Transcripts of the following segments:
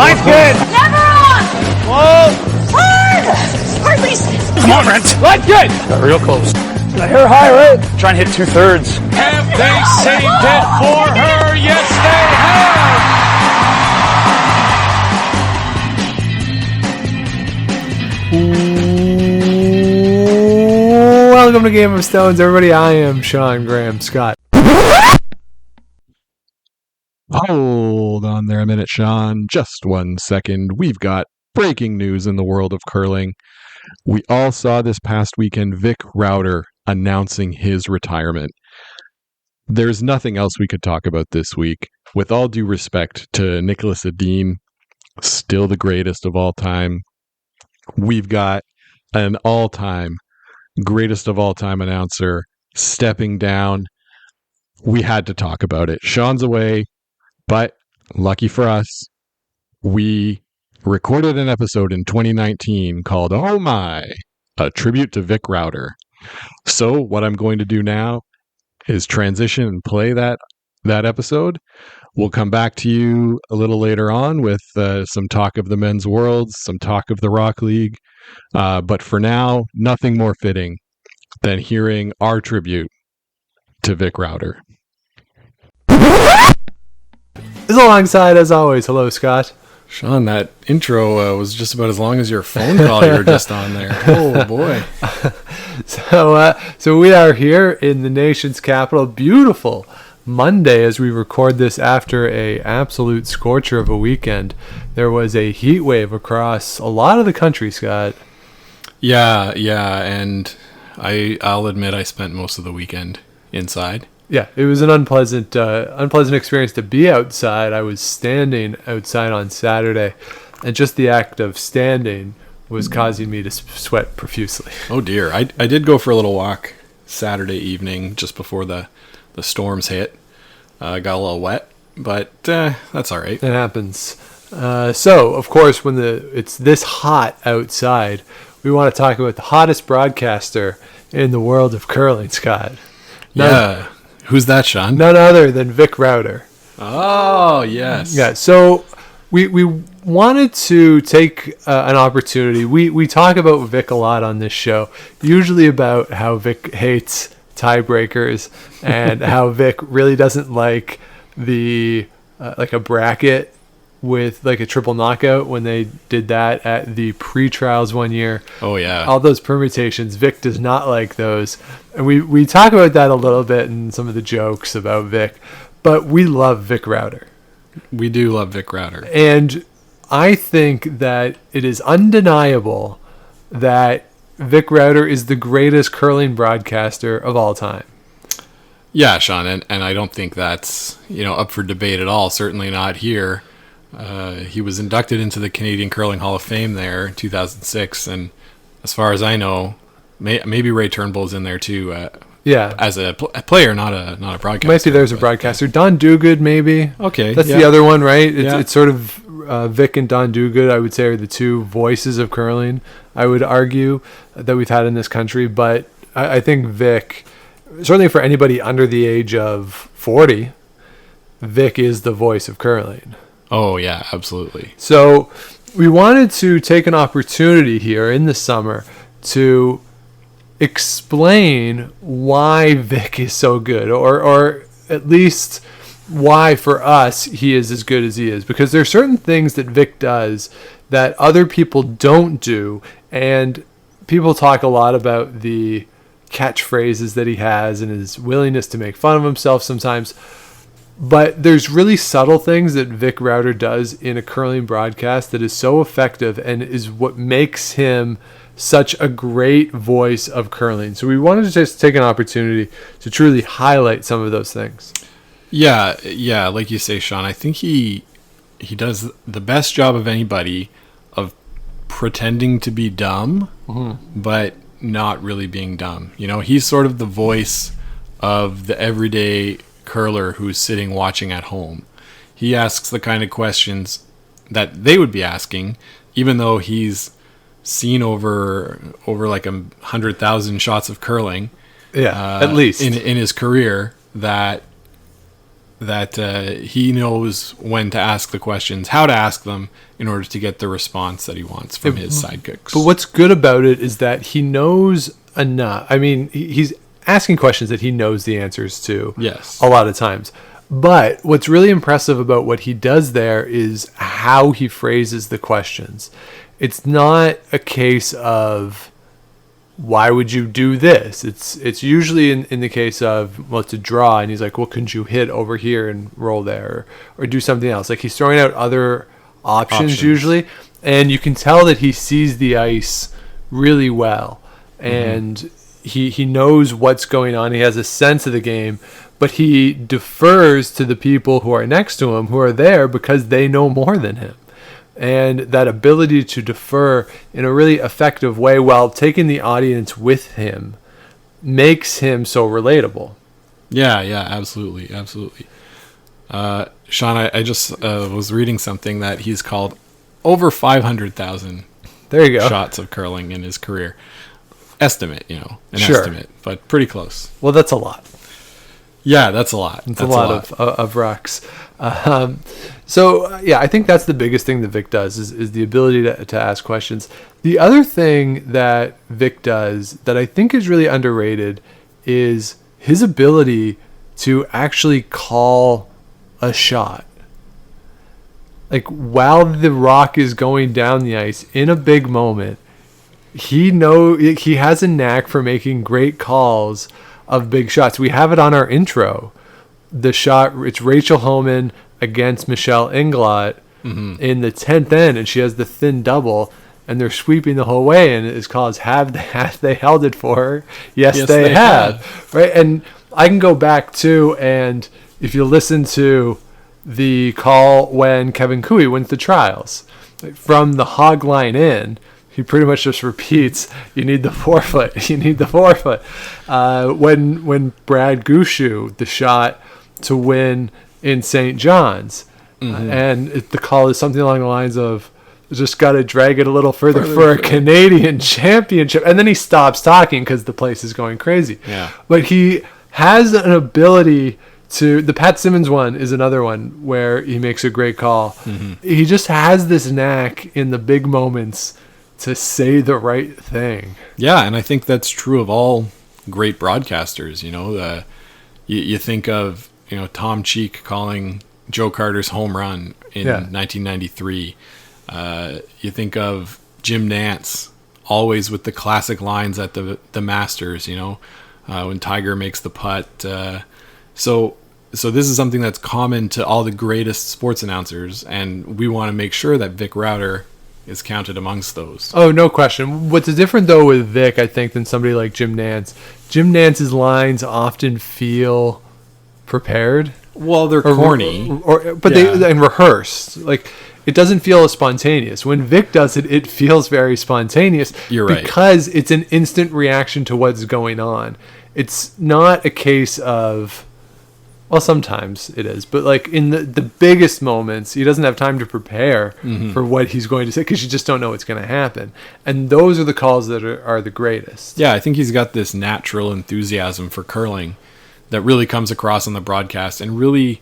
Line's good. Never on! Whoa. Hard! Hardly. Come on, Brent. Line's good. Got real close. Got her high, right? Try and hit 2/3. Have they saved it for her? Yes, they have! Welcome to Game of Stones, everybody. I am Sean Graham Scott. Hold on there a minute, Sean. Just 1 second. We've got breaking news in the world of curling. We all saw this past weekend Vic Rauter announcing his retirement. There's nothing else we could talk about this week. With all due respect to Nicholas Edin, still the greatest of all time. We've got an all-time, greatest of all-time announcer stepping down. We had to talk about it. Sean's away. But lucky for us, we recorded an episode in 2019 called Oh My, a tribute to Vic Rauter. So what I'm going to do now is transition and play that episode. We'll come back to you a little later on with some talk of the men's worlds, some talk of the Rock League. But for now, nothing more fitting than hearing our tribute to Vic Rauter. Alongside, as always, hello, Scott. Sean, that intro was just about as long as your phone call you were just on there. Oh, boy. So we are here in the nation's capital. Beautiful Monday as we record this after a absolute scorcher of a weekend. There was a heat wave across a lot of the country, Scott. Yeah, and I'll admit I spent most of the weekend inside. Yeah, it was an unpleasant experience to be outside. I was standing outside on Saturday, and just the act of standing was causing me to sweat profusely. Oh dear, I did go for a little walk Saturday evening just before the storms hit. Got a little wet, but that's all right. It happens. So, of course, when it's this hot outside, we want to talk about the hottest broadcaster in the world of curling, Scott. Yeah. Who's that, Sean? None other than Vic Rauter. Oh, yes. Yeah, so we wanted to take an opportunity. We talk about Vic a lot on this show, usually about how Vic hates tiebreakers and how Vic really doesn't like the like a bracket with like a triple knockout when they did that at the pre-trials one year. Oh, yeah. All those permutations, Vic does not like those. And we talk about that a little bit in some of the jokes about Vic, but we love Vic Rauter. We do love Vic Rauter. And I think that it is undeniable that Vic Rauter is the greatest curling broadcaster of all time. Yeah, Sean, and I don't think that's up for debate at all, certainly not here. He was inducted into the Canadian Curling Hall of Fame there in 2006, and as far as I know, maybe Ray Turnbull's in there too. Yeah, as a player, not a broadcaster. Might be there's a broadcaster. Don Duguid, maybe. Okay, that's the other one, right? It's sort of Vic and Don Duguid, I would say, are the two voices of curling. I would argue that we've had in this country, but I think Vic, certainly for anybody under the age of 40, Vic is the voice of curling. Oh, yeah, absolutely. So we wanted to take an opportunity here in the summer to explain why Vic is so good, or at least why for us he is as good as he is. Because there are certain things that Vic does that other people don't do, and people talk a lot about the catchphrases that he has and his willingness to make fun of himself sometimes. But there's really subtle things that Vic Rauter does in a curling broadcast that is so effective and is what makes him such a great voice of curling. So we wanted to just take an opportunity to truly highlight some of those things. Yeah, like you say, Sean, I think he does the best job of anybody of pretending to be dumb, but not really being dumb. He's sort of the voice of the everyday curler who's sitting watching at home. He asks the kind of questions that they would be asking, even though he's seen over like 100,000 shots of curling. Yeah, at least in his career, that that he knows when to ask the questions, how to ask them in order to get the response that he wants from his sidekicks. But what's good about it is that he knows enough. I mean, he's asking questions that he knows the answers to. Yes. A lot of times. But what's really impressive about what he does there is how he phrases the questions. It's not a case of, why would you do this? It's usually in the case of, well, it's a draw, and he's like, well, couldn't you hit over here and roll there, or do something else? Like, he's throwing out other options usually, and you can tell that he sees the ice really well, and he knows what's going on. He has a sense of the game, but he defers to the people who are next to him, who are there because they know more than him. And that ability to defer in a really effective way while taking the audience with him makes him so relatable. Yeah, absolutely. Sean, I just was reading something that he's called over 500,000 There you go. shots of curling in his career. Estimate, an Sure. estimate, but pretty close. Well, that's a lot. Yeah, that's a lot. It's a lot of rucks. I think that's the biggest thing that Vic does is the ability to ask questions. The other thing that Vic does that I think is really underrated is his ability to actually call a shot. Like, while the rock is going down the ice in a big moment, he has a knack for making great calls of big shots. We have it on our intro. The shot, it's Rachel Homan against Michelle Inglot in the 10th end, and she has the thin double, and they're sweeping the whole way, and it's called have they held it for her? Yes, they have. Right? And I can go back too, and if you listen to the call when Kevin Cooey wins the trials, from the hog line in, he pretty much just repeats, you need the forefoot, you need the forefoot. When Brad Gushu, the shot to win in St. John's, and the call is something along the lines of, just got to drag it a little further for a Canadian championship. And then he stops talking because the place is going crazy. Yeah. But he has an ability to, the Pat Simmons one is another one where he makes a great call. He just has this knack in the big moments to say the right thing. Yeah, and I think that's true of all great broadcasters. You think of Tom Cheek calling Joe Carter's home run in 1993. You think of Jim Nantz always with the classic lines at the Masters. When Tiger makes the putt. So this is something that's common to all the greatest sports announcers, and we want to make sure that Vic Rauter is counted amongst those. Oh, no question. What's different, though, with Vic, I think, than somebody like Jim Nantz, Jim Nantz's lines often feel prepared. Well, they're corny. They rehearsed. Like, it doesn't feel as spontaneous. When Vic does it, it feels very spontaneous. You're right. Because it's an instant reaction to what's going on. It's not a case of... Well, sometimes it is, but like in the biggest moments, he doesn't have time to prepare for what he's going to say because you just don't know what's going to happen. And those are the calls that are the greatest. Yeah, I think he's got this natural enthusiasm for curling that really comes across on the broadcast and really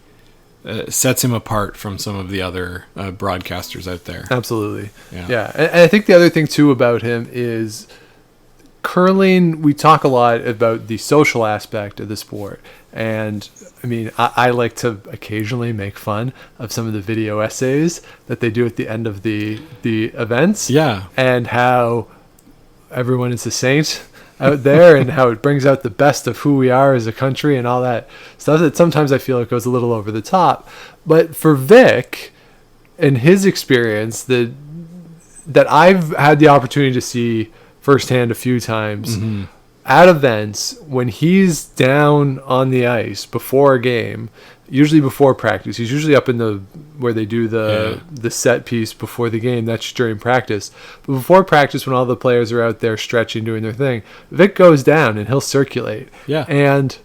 sets him apart from some of the other broadcasters out there. Absolutely. Yeah. And I think the other thing, too, about him is curling, we talk a lot about the social aspect of the sport. And I mean, I like to occasionally make fun of some of the video essays that they do at the end of the events. Yeah. And how everyone is a saint out there and how it brings out the best of who we are as a country and all that stuff that sometimes I feel like goes a little over the top. But for Vic and his experience that I've had the opportunity to see firsthand a few times at events, when he's down on the ice before a game, usually before practice, he's usually up in where they do the set piece before the game. That's during practice. But before practice, when all the players are out there stretching, doing their thing, Vic goes down and he'll circulate. Yeah. And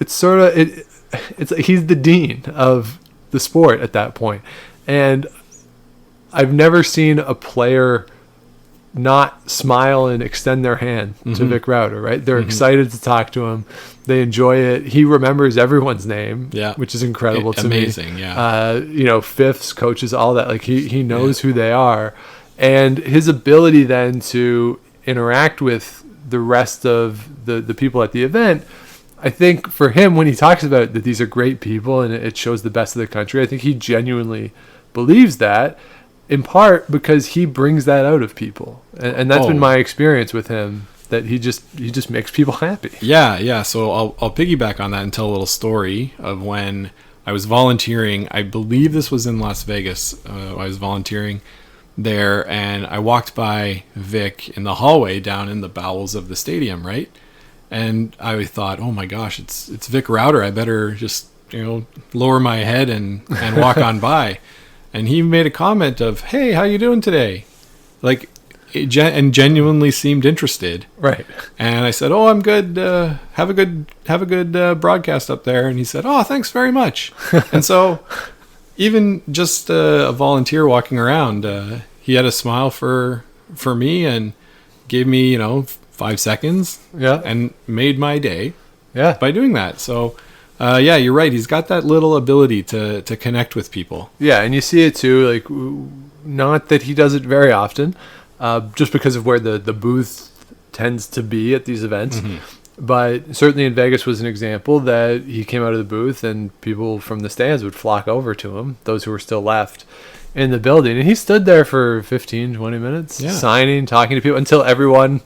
it's sort of it's he's the dean of the sport at that point. And I've never seen a player not smile and extend their hand to Vic Rauter, right? They're excited to talk to him. They enjoy it. He remembers everyone's name, which is incredible to me. Amazing, yeah. Fifths, coaches, all that. Like he knows who they are. And his ability then to interact with the rest of the people at the event, I think for him, when he talks about that these are great people and it shows the best of the country, I think he genuinely believes that, in part because he brings that out of people. And that's been my experience with him, that he just makes people happy. Yeah. So I'll piggyback on that and tell a little story of when I was volunteering. I believe this was in Las Vegas. I was volunteering there, and I walked by Vic in the hallway down in the bowels of the stadium, right? And I thought, oh my gosh, it's Vic Rauter. I better just lower my head and walk on by. And he made a comment of, "Hey, how you doing today?" Like, and genuinely seemed interested. Right. And I said, "Oh, I'm good. Have a good broadcast up there." And he said, "Oh, thanks very much." And so, even just a volunteer walking around, he had a smile for me and gave me 5 seconds. Yeah. And made my day. Yeah. By doing that. So. You're right. He's got that little ability to connect with people. Yeah, and you see it too. Like, not that he does it very often, just because of where the booth tends to be at these events. But certainly in Vegas was an example that he came out of the booth and people from the stands would flock over to him, those who were still left in the building. And he stood there for 15, 20 minutes, signing, talking to people until everyone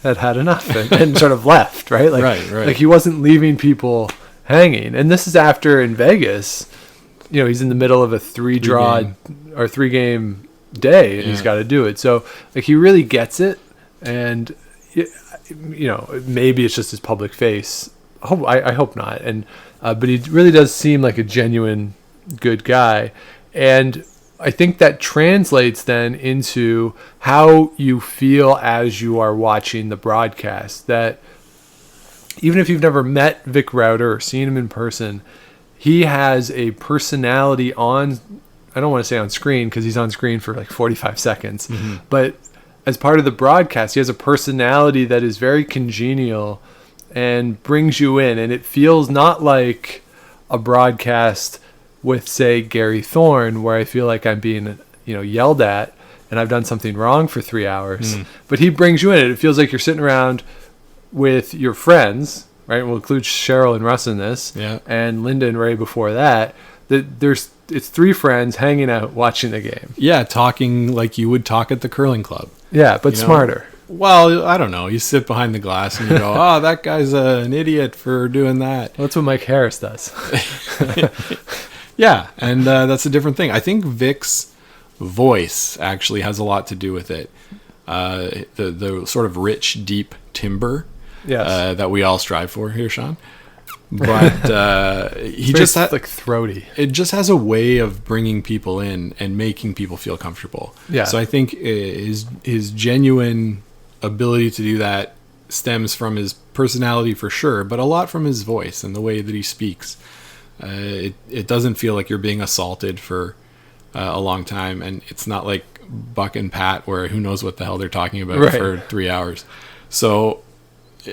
had enough and sort of left, right? Right. Like he wasn't leaving people hanging. And this is after in Vegas, he's in the middle of a three game day and he's got to do it. So like he really gets it. And maybe it's just his public face. I hope not. And but he really does seem like a genuine good guy. And I think that translates then into how you feel as you are watching the broadcast, that even if you've never met Vic Rauter or seen him in person, he has a personality on, I don't want to say on screen because he's on screen for like 45 seconds, but as part of the broadcast, he has a personality that is very congenial and brings you in. And it feels not like a broadcast with, say, Gary Thorne, where I feel like I'm being, yelled at and I've done something wrong for 3 hours. But he brings you in. And it feels like you're sitting around with your friends, right? We'll include Cheryl and Russ in this, and Linda and Ray before that. It's three friends hanging out watching the game. Yeah, talking like you would talk at the curling club. Yeah, but smarter. Well, I don't know. You sit behind the glass and you go, "Oh, that guy's an idiot for doing that." Well, that's what Mike Harris does. Yeah, and that's a different thing. I think Vic's voice actually has a lot to do with it. The sort of rich, deep timbre that we all strive for here, Sean. But he just like throaty. It just has a way of bringing people in and making people feel comfortable. Yeah. So I think his genuine ability to do that stems from his personality for sure, but a lot from his voice and the way that he speaks. It doesn't feel like you're being assaulted for a long time, and it's not like Buck and Pat where who knows what the hell they're talking about for 3 hours. So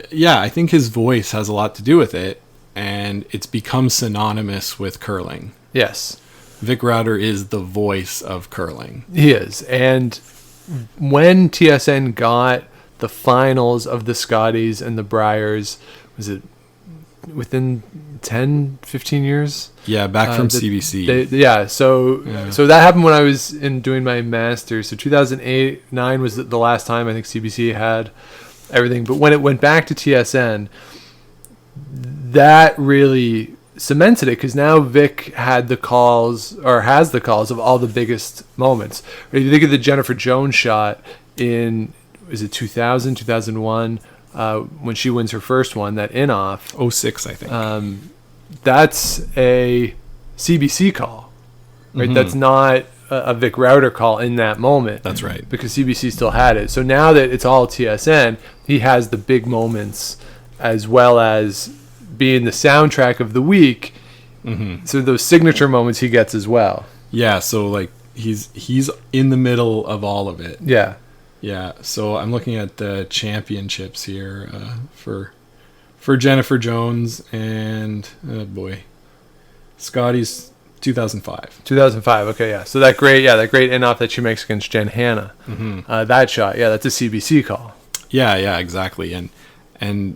yeah, I think his voice has a lot to do with it, and it's become synonymous with curling. Yes. Vic Rauter is the voice of curling. He is. And when TSN got the finals of the Scotties and the Briars, was it within 10, 15 years? Yeah, back from CBC. So that happened when I was doing my master's. So 2008-9 was the last time I think CBC had everything. But when it went back to TSN, that really cemented it, because now Vic has the calls of all the biggest moments. If you think of the Jennifer Jones shot in, is it 2000, 2001, when she wins her first one, that in-off. 06, I think. That's a CBC call, right? That's not a Vic Rauter call in that moment. That's right. Because CBC still had it. So now that it's all TSN, he has the big moments as well as being the soundtrack of the week. So those signature moments he gets as well. Yeah, so like he's in the middle of all of it. Yeah. Yeah, so I'm looking at the championships here for Jennifer Jones and Scotty's 2005. 2005. Okay, yeah. So that great in-off that she makes against Jen Hanna. That shot, yeah, that's a CBC call. Yeah, exactly. And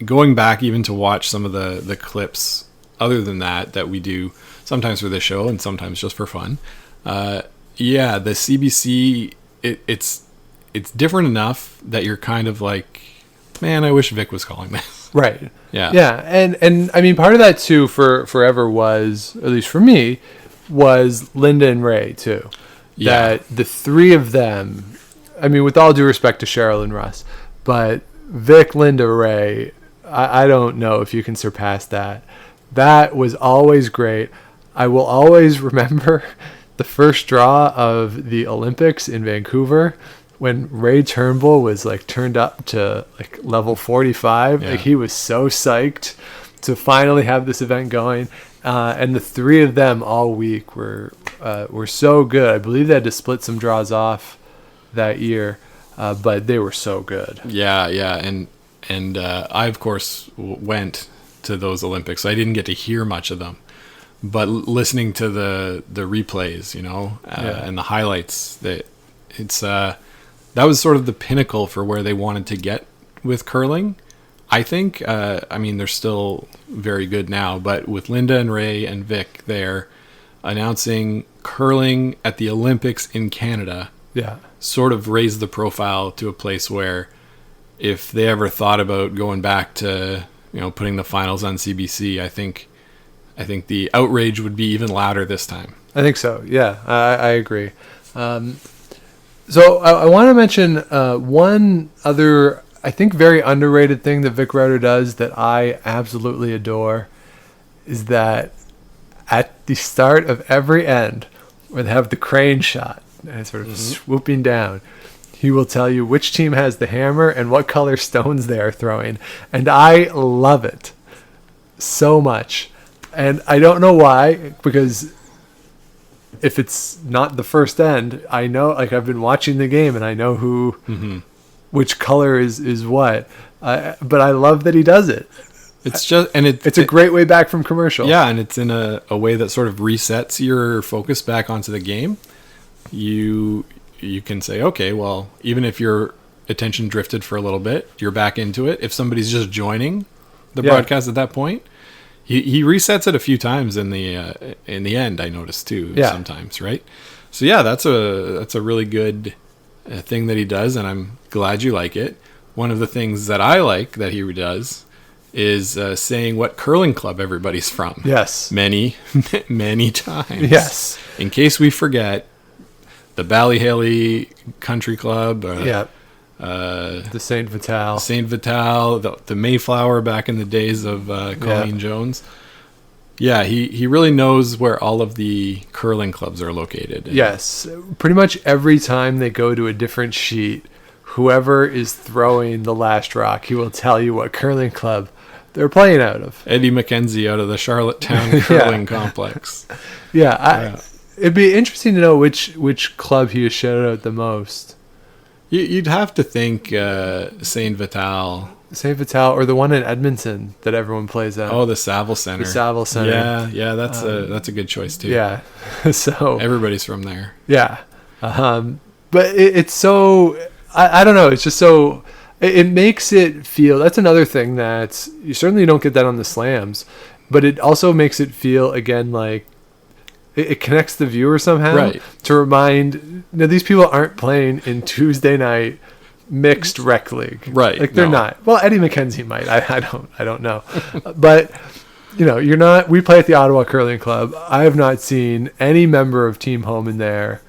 going back even to watch some of the clips other than that we do sometimes for this show and sometimes just for fun. The CBC, it's different enough that you're kind of like, man, I wish Vic was calling this. Right. Yeah. Yeah, and I mean, part of that too for forever was, at least for me, was Linda and Ray too. Yeah. That the three of them, I mean, with all due respect to Cheryl and Russ, but Vic, Linda, Ray, I don't know if you can surpass that. That was always great. I will always remember the first draw of the Olympics in Vancouver when Ray Turnbull was like turned up to like level 45. Yeah. Like he was so psyched to finally have this event going. And the three of them all week were so good. I believe they had to split some draws off that year, but they were so good. Yeah, and I of course went to those Olympics. I didn't get to hear much of them, but listening to the replays, and the highlights, that was sort of the pinnacle for where they wanted to get with curling. I think, I mean, they're still very good now, but with Linda and Ray and Vic there announcing curling at the Olympics in Canada, Yeah. sort of raised the profile to a place where if they ever thought about going back to, putting the finals on CBC, I think the outrage would be even louder this time. I think so. Yeah, I agree. So I want to mention one other, I think, very underrated thing that Vic Rauter does that I absolutely adore is that at the start of every end, where they have the crane shot and it's sort of swooping down, he will tell you which team has the hammer and what color stones they are throwing. And I love it so much. And I don't know why, because if it's not the first end, I know, like, I've been watching the game and I know which color is what. But I love that he does it. It's just, and it's a great way back from commercial. Yeah, and it's in a way that sort of resets your focus back onto the game. You can say, okay, well, even if your attention drifted for a little bit, you're back into it. If somebody's just joining the broadcast at that point, he resets it a few times in the end. I noticed too sometimes, right? So yeah, that's a really good thing that he does, and I'm glad you like it. One of the things that I like that he does is saying what curling club everybody's from. Yes, many times. Yes, in case we forget, the Ballyhaley Country Club. The Saint Vital, the Mayflower back in the days of Colleen Jones. Yeah, he really knows where all of the curling clubs are located. Yes, pretty much every time they go to a different sheet, whoever is throwing the last rock, he will tell you what curling club they're playing out of. Eddie McKenzie out of the Charlottetown Curling Complex. It'd be interesting to know which club he has shouted out the most. You'd have to think Saint Vital. Saint Vital, or the one in Edmonton that everyone plays at. Oh, the Saville Center. The Saville Center. Yeah, that's a good choice too. Yeah, so everybody's from there. Yeah, but it's so, I don't know. It's just so, it makes it feel. That's another thing that you certainly don't get that on the slams, but it also makes it feel again like it connects the viewer somehow, right? To remind, these people aren't playing in Tuesday night mixed rec league, right? Like they're not. Well, Eddie McKenzie might. I don't know, but you're not. We play at the Ottawa Curling Club. I have not seen any member of Team Home in there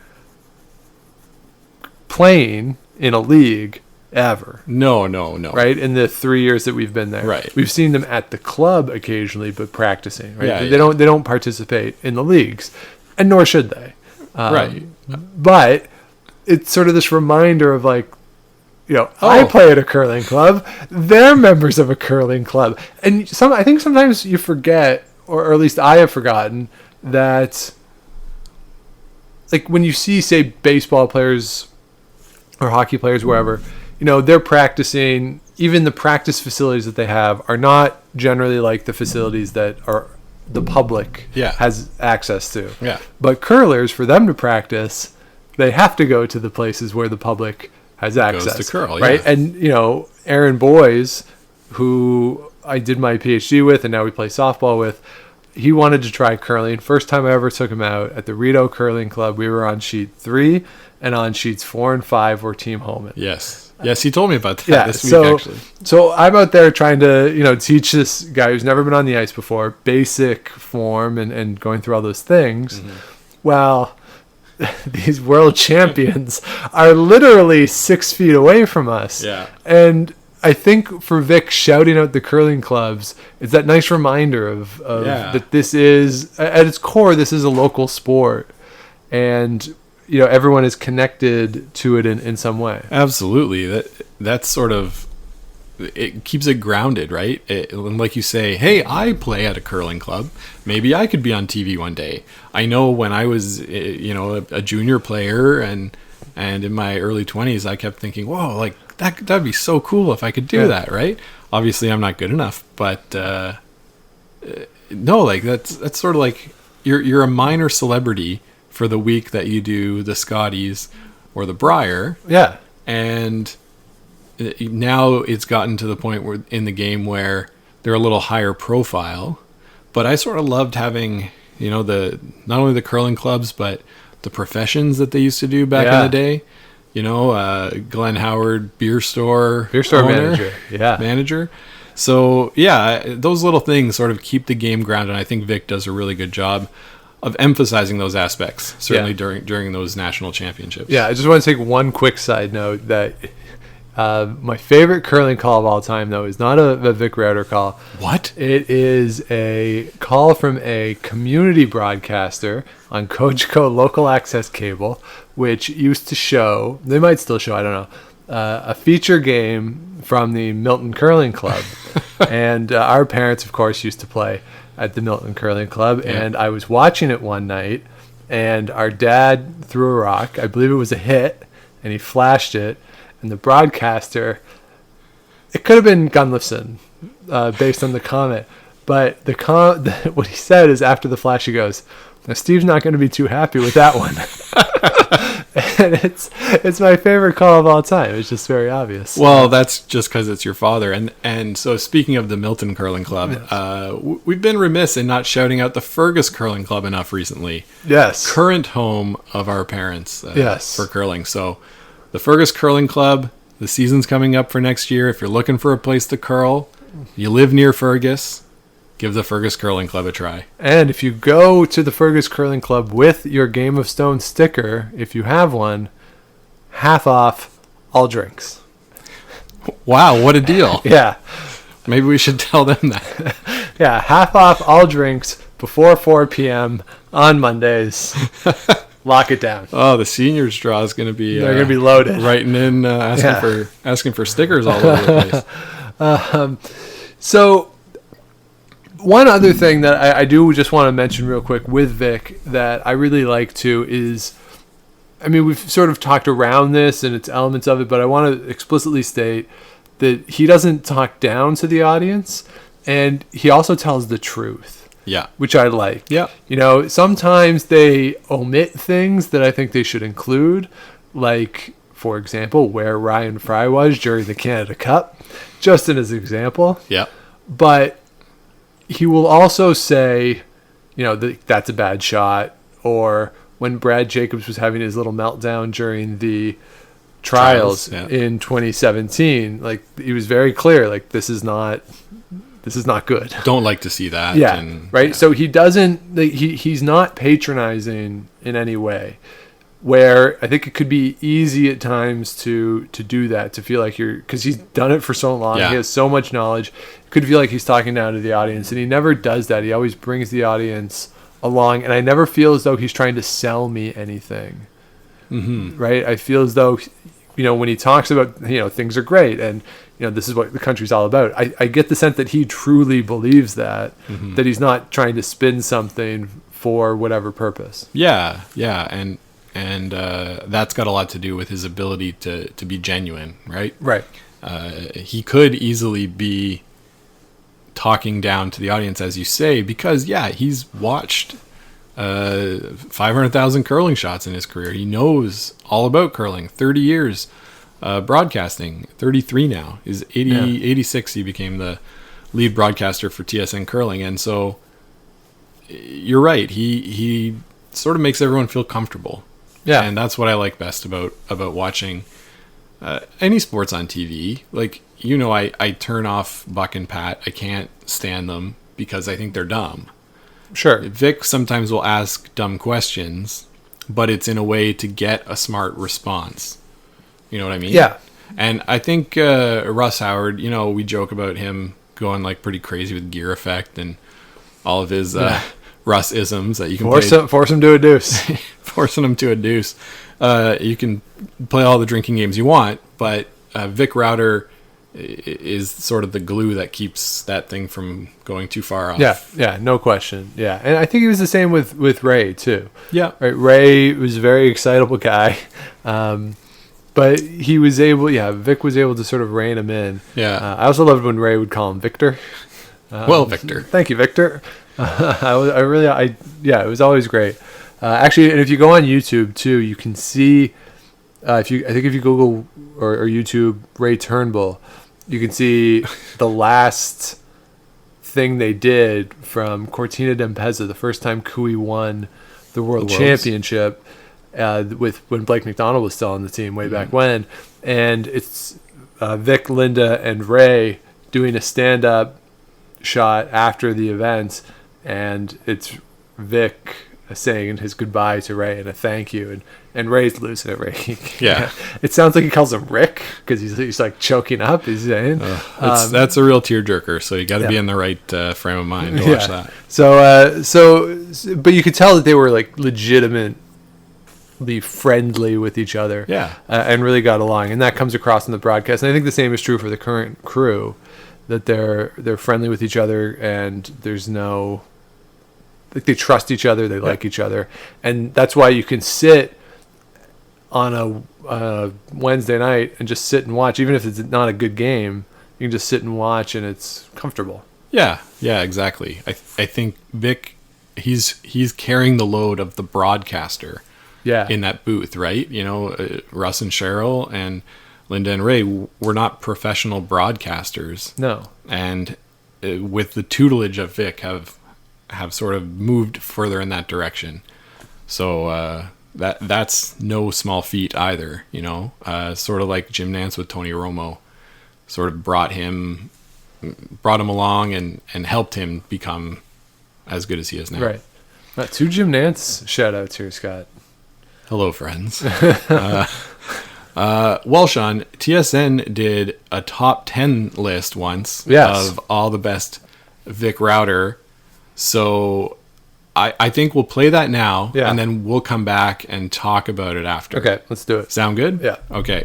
playing in a league ever. No. Right? In the 3 years that we've been there. Right. We've seen them at the club occasionally, but practicing. Right. Yeah, they don't participate in the leagues, and nor should they. Right. But it's sort of this reminder of like, I play at a curling club. They're members of a curling club, and I think sometimes you forget, or at least I have forgotten, that like when you see, say, baseball players or hockey players, wherever, they're practicing. Even the practice facilities that they have are not generally like the facilities that are the public has access to. Yeah. But curlers, for them to practice, they have to go to the places where the public has access. Goes to curl, right? yeah. And, Aaron Boyes, who I did my PhD with and now we play softball with, he wanted to try curling. First time I ever took him out at the Rito Curling Club, we were on sheet 3, and on sheets 4 and 5 were Team Homan. Yes, he told me about that this week, actually. So I'm out there trying to, teach this guy who's never been on the ice before basic form and going through all those things. Well, these world champions are literally 6 feet away from us. Yeah. And I think for Vic shouting out the curling clubs, it's that nice reminder of that this is, at its core, this is a local sport. And everyone is connected to it in some way. Absolutely. That's sort of, it keeps it grounded, right? And like you say, hey, I play at a curling club. Maybe I could be on TV one day. I know when I was, a junior player and in my early 20s, I kept thinking, whoa, like that'd be so cool if I could do that, right? Obviously, I'm not good enough, but no, like that's sort of like you're a minor celebrity for the week that you do the Scotties or the Briar. Yeah. And now it's gotten to the point where in the game where they're a little higher profile. But I sort of loved having, the not only the curling clubs, but the professions that they used to do back in the day. Glenn Howard, beer store owner, manager. So, those little things sort of keep the game grounded. And I think Vic does a really good job of emphasizing those aspects, certainly during those national championships. Yeah, I just want to take one quick side note that my favorite curling call of all time, though, is not a Vic Rauter call. What? It is a call from a community broadcaster on Cogeco Local Access Cable, which used to show, they might still show, I don't know, a feature game from the Milton Curling Club. And our parents, of course, used to play at the Milton Curling Club, and I was watching it one night, and our dad threw a rock. I believe it was a hit, and he flashed it, and the broadcaster, it could have been Gunlifson, based on the comment, but what he said is after the flash, he goes, "Now Steve's not going to be too happy with that one." And it's my favorite call of all time. It's just very obvious. Well, that's just because it's your father. And so speaking of the Milton Curling Club, we've been remiss in not shouting out the Fergus Curling Club enough recently. Yes. Current home of our parents for curling. So the Fergus Curling Club, the season's coming up for next year. If you're looking for a place to curl, you live near Fergus, give the Fergus Curling Club a try. And if you go to the Fergus Curling Club with your Game of Stone sticker, if you have one, half off all drinks. Wow, what a deal. Yeah. Maybe we should tell them that. Yeah, half off all drinks before 4 p.m. on Mondays. Lock it down. Oh, the seniors draw is going to be... They're going to be loaded. Writing in, asking for stickers all over the place. So... one other thing that I do just want to mention real quick with Vic that I really like too is, I mean, we've sort of talked around this and its elements of it, but I want to explicitly state that he doesn't talk down to the audience, and he also tells the truth. Yeah. Which I like. Yeah. Sometimes they omit things that I think they should include, like, for example, where Ryan Fry was during the Canada Cup, just as an example. Yeah. But he will also say, that's a bad shot, or when Brad Jacobs was having his little meltdown during the trials in 2017, like, he was very clear, like, this is not good. Don't like to see that. Yeah, right? Yeah. So he doesn't, he's not patronizing in any way, where I think it could be easy at times to do that, to feel like because he's done it for so long, he has so much knowledge, it could feel like he's talking down to the audience, and he never does that. He always brings the audience along, and I never feel as though he's trying to sell me anything. Mm-hmm. Right? I feel as though, when he talks about, things are great, and, this is what the country's all about. I get the sense that he truly believes that, that he's not trying to spin something for whatever purpose. Yeah, yeah. And and that's got a lot to do with his ability to be genuine, right? Right. He could easily be talking down to the audience, as you say, because he's watched 500,000 curling shots in his career. He knows all about curling. 30 years broadcasting. 33 now. He's 86. He became the lead broadcaster for TSN curling, and so you're right. He sort of makes everyone feel comfortable. Yeah, and that's what I like best about watching any sports on TV. Like, I turn off Buck and Pat. I can't stand them because I think they're dumb. Sure. Vic sometimes will ask dumb questions, but it's in a way to get a smart response. You know what I mean? Yeah. And I think Russ Howard, we joke about him going like pretty crazy with gear effect and all of his Russ isms that you can force him to a deuce. Forcing him to a deuce. You can play all the drinking games you want, but Vic Rauter is sort of the glue that keeps that thing from going too far off. Yeah, no question. Yeah, and I think he was the same with Ray too. Yeah, right. Ray was a very excitable guy, but he was able. Yeah, Vic was able to sort of rein him in. Yeah, I also loved when Ray would call him Victor. Victor. Thank you, Victor. It was always great. Actually, and if you go on YouTube too, you can see. If you Google or YouTube Ray Turnbull, you can see the last thing they did from Cortina d'Ampezzo, the first time Cooey won the World Championship, with when Blake McDonald was still on the team way back when, and it's Vic, Linda, and Ray doing a stand-up shot after the event, and it's Vic saying his goodbye to Ray and a thank you, and Ray's losing it. Ray, it sounds like he calls him Rick because he's like choking up. He's saying that's a real tearjerker. So you got to be in the right frame of mind to watch that. So but you could tell that they were like legitimately friendly with each other. And really got along, and that comes across in the broadcast. And I think the same is true for the current crew, that they're friendly with each other, and there's no. Like, they trust each other, they like each other, and that's why you can sit on a Wednesday night and just sit and watch, even if it's not a good game. You can just sit and watch, and it's comfortable. Yeah, exactly. I think Vic, he's carrying the load of the broadcaster. In that booth, right? Russ and Cheryl and Linda and Ray were not professional broadcasters. No, and with the tutelage of Vic, have sort of moved further in that direction. So that's no small feat either, sort of like Jim Nantz with Tony Romo, sort of brought him along and helped him become as good as he is now. Right. 2 Jim Nantz shout outs here, Scott. Hello, friends. Well, Sean, TSN did a top 10 list once of all the best Vic Rauter. So I think we'll play that now, and then we'll come back and talk about it after. Okay, let's do it. Sound good? Yeah. Okay.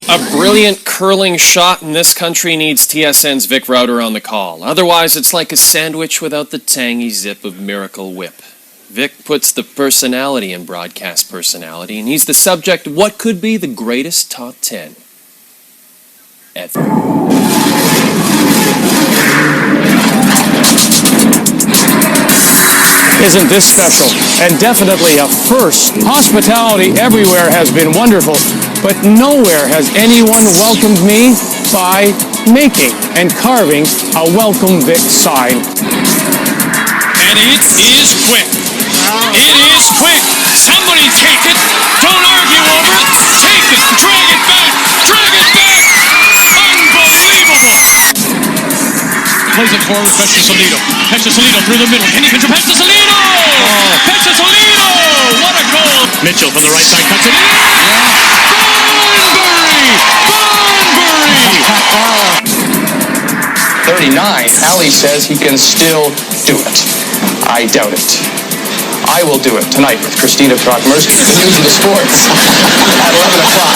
A brilliant curling shot in this country needs TSN's Vic Rauter on the call. Otherwise, it's like a sandwich without the tangy zip of Miracle Whip. Vic puts the personality in broadcast personality, and he's the subject of what could be the greatest top 10 ever. Isn't this special? And definitely a first. Hospitality everywhere has been wonderful, but nowhere has anyone welcomed me by making and carving a Welcome Vic sign. And it is quick. It is quick. Somebody take it. Don't argue over it. Take it. Drag it back. Drag it back. Unbelievable. Plays it forward. Petrosolito. Petrosolito through the middle. Can he control Petrosolito? Petrosolito! What a goal! Mitchell from the right side cuts it in. Thornbury! 39. Ali says he can still do it. I doubt it. I will do it tonight with Christina Frogmerski. News of the sports at 11 o'clock.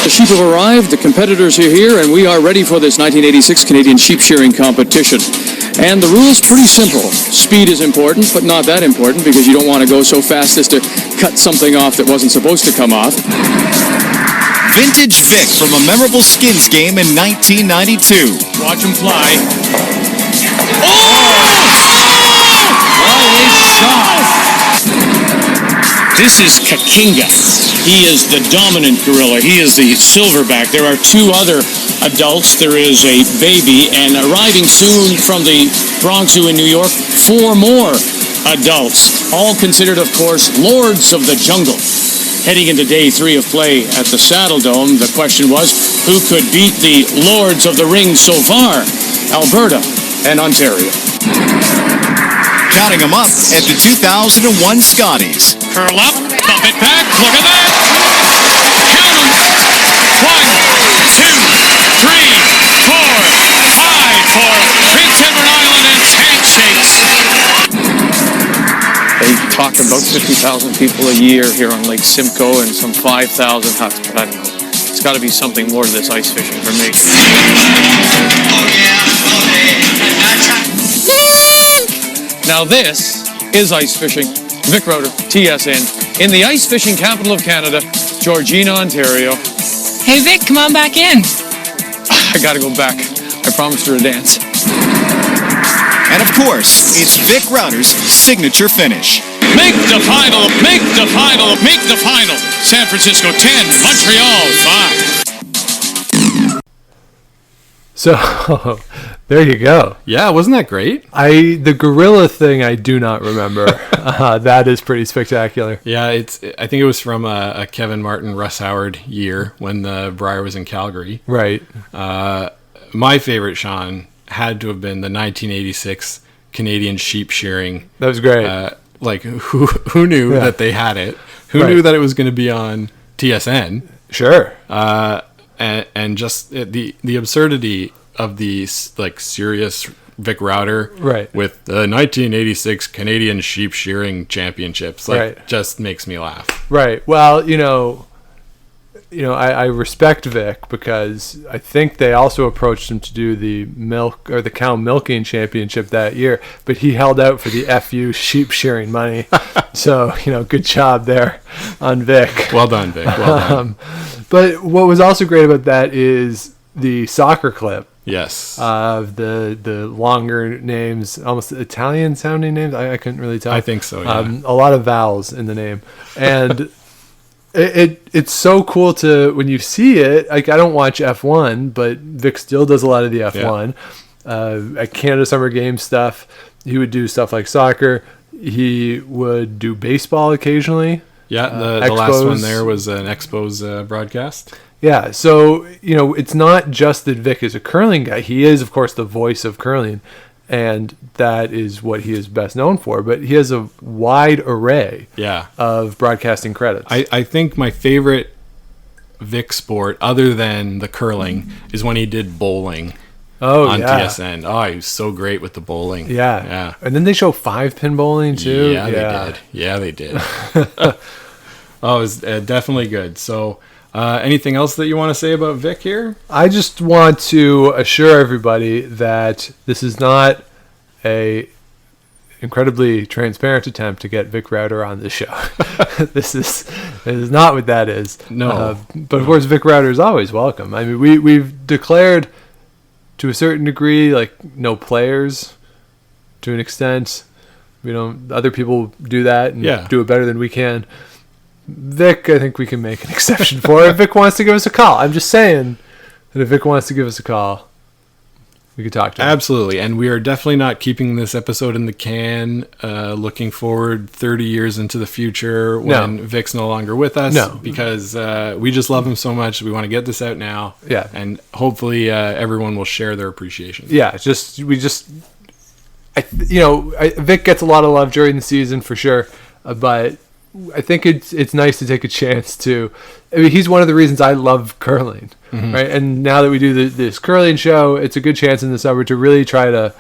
The sheep have arrived, the competitors are here, and we are ready for this 1986 Canadian sheep shearing competition. And the rule's pretty simple. Speed is important, but not that important because you don't want to go so fast as to cut something off that wasn't supposed to come off. Vintage Vic from a memorable Skins game in 1992. Watch him fly. This is Kakinga. He is the dominant gorilla. He is the silverback. There are two other adults. There is a baby, and arriving soon from the Bronx Zoo in New York, 4 more adults, all considered, of course, lords of the jungle. Heading into day 3 of play at the Saddle Dome, the question was, who could beat the lords of the ring so far? Alberta and Ontario. Counting them up at the 2001 Scotties. Curl up, bump it back, look at that! Count them! 1, 2, 3, 4, 5 for Prince Edward Island. It's handshakes. They talk about 50,000 people a year here on Lake Simcoe and some 5,000 huts, but I don't know. It's got to be something more to this ice fishing for me. Now this is ice fishing. Vic Rauter, TSN, in the ice fishing capital of Canada, Georgina, Ontario. Hey Vic, come on back in. I gotta go back. I promised her a dance. And of course, it's Vic Rauter's signature finish. Make the final, make the final, make the final. San Francisco 10, Montreal 5. So there you go. Yeah, wasn't that great? The gorilla thing I do not remember. That is pretty spectacular. Yeah, I think it was from a Kevin Martin, Russ Howard year when the Briar was in Calgary. Right. My favorite, Sean, had to have been the 1986 Canadian sheep shearing. That was great. Who knew that they had it? Who knew that it was going to be on TSN? Sure. And just the absurdity of the serious Vic Rauter with the 1986 Canadian Sheep Shearing Championships just makes me laugh. Right. Well, I respect Vic because I think they also approached him to do the milk or the cow milking championship that year, but he held out for the FU sheep shearing money. So, good job there on Vic. Well done, Vic. Well done. But what was also great about that is the soccer clip. Yes. Of the longer names, almost Italian sounding names. I couldn't really tell. I think so, yeah. A lot of vowels in the name. And it's so cool to, when you see it, I don't watch F1, but Vic still does a lot of the F1. Yeah. At Canada Summer Games stuff, he would do stuff like soccer. He would do baseball occasionally. Yeah, the last one there was an Expos broadcast. Yeah, so, it's not just that Vic is a curling guy. He is, of course, the voice of curling, and that is what he is best known for. But he has a wide array of broadcasting credits. I think my favorite Vic sport, other than the curling, is when he did bowling on TSN. Oh, he was so great with the bowling. Yeah. And then they show 5-pin bowling, too. Yeah, they did. Yeah, they did. Oh, it was definitely good. So... anything else that you want to say about Vic here? I just want to assure everybody that this is not a incredibly transparent attempt to get Vic Rauter on the show. This is not what that is. No. But of course, Vic Rauter is always welcome. I mean, we've declared to a certain degree, no players to an extent. Other people do that and do it better than we can. Vic, I think we can make an exception for. If Vic wants to give us a call, I'm just saying that if Vic wants to give us a call, we could talk to him. Absolutely, and we are definitely not keeping this episode in the can. Looking forward 30 years into the future when Vic's no longer with us. No, because we just love him so much. We want to get this out now. Yeah, and hopefully everyone will share their appreciation. Yeah, Vic gets a lot of love during the season for sure, but I think it's nice to take a chance to. I mean, he's one of the reasons I love curling, right? And now that we do this curling show, it's a good chance in the summer to really try to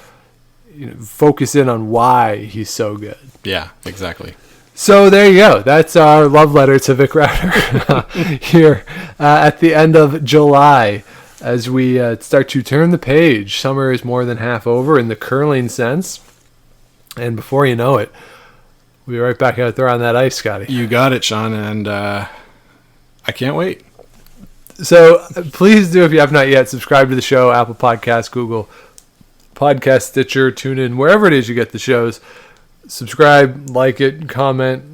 focus in on why he's so good. Yeah, exactly. So there you go. That's our love letter to Vic Rauter here at the end of July. as we start to turn the page. Summer is more than half over in the curling sense. And before you know it, we'll be right back out there on that ice, Scotty. You got it, Sean, and I can't wait. So please do, if you have not yet, subscribe to the show, Apple Podcasts, Google Podcast, Stitcher, TuneIn, wherever it is you get the shows. Subscribe, like it, comment,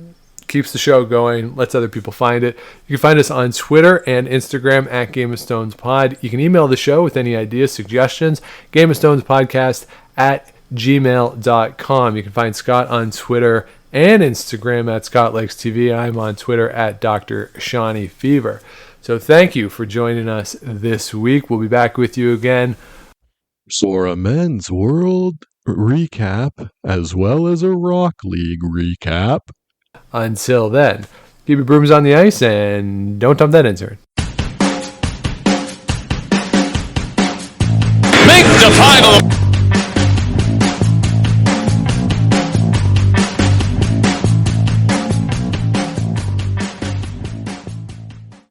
keeps the show going, lets other people find it. You can find us on Twitter and Instagram at Game of Stones Pod. You can email the show with any ideas, suggestions, Game of Stones Podcast at gmail.com. You can find Scott on Twitter and Instagram at Scott Likes TV. I'm on Twitter at Dr. Shawnee Fever. So thank you for joining us this week. We'll be back with you again For a men's world recap, as well as a Rock League recap. Until then, keep your brooms on the ice and don't dump that insert. Make the final.